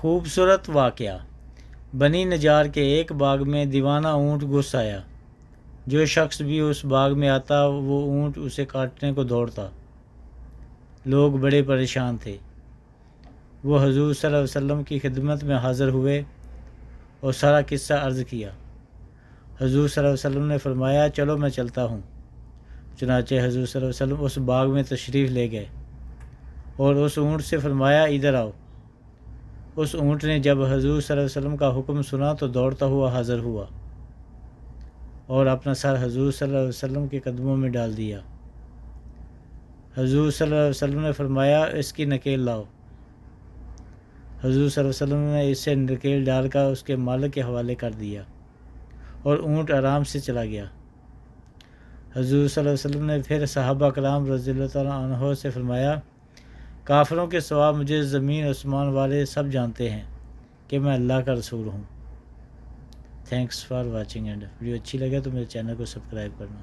خوبصورت واقعہ۔ بنی نجار کے ایک باغ میں دیوانہ اونٹ گھس آیا۔ جو شخص بھی اس باغ میں آتا وہ اونٹ اسے کاٹنے کو دوڑتا۔ لوگ بڑے پریشان تھے۔ وہ حضور صلی اللہ علیہ وسلم کی خدمت میں حاضر ہوئے اور سارا قصہ عرض کیا۔ حضور صلی اللہ علیہ وسلم نے فرمایا چلو میں چلتا ہوں۔ چنانچہ حضور صلی اللہ علیہ وسلم اس باغ میں تشریف لے گئے اور اس اونٹ سے فرمایا ادھر آؤ۔ اس اونٹ نے جب حضور صلی اللہ علیہ وسلم کا حکم سنا تو دوڑتا ہوا حاضر ہوا اور اپنا سر حضور صلی اللہ علیہ وسلم کے قدموں میں ڈال دیا۔ حضور صلی اللہ علیہ وسلم نے فرمایا اس کی نکیل لاؤ۔ حضور صلی اللہ علیہ وسلم نے اسے نکیل ڈال کر اس کے مالک کے حوالے کر دیا اور اونٹ آرام سے چلا گیا۔ حضور صلی اللہ علیہ وسلم نے پھر صحابہ کرام رضی اللہ تعالیٰ عنہ سے فرمایا کافروں کے سوا مجھے زمین آسمان والے سب جانتے ہیں کہ میں اللہ کا رسول ہوں۔ Thanks for watching and video اچھی لگے تو میرے چینل کو سبسکرائب کرنا۔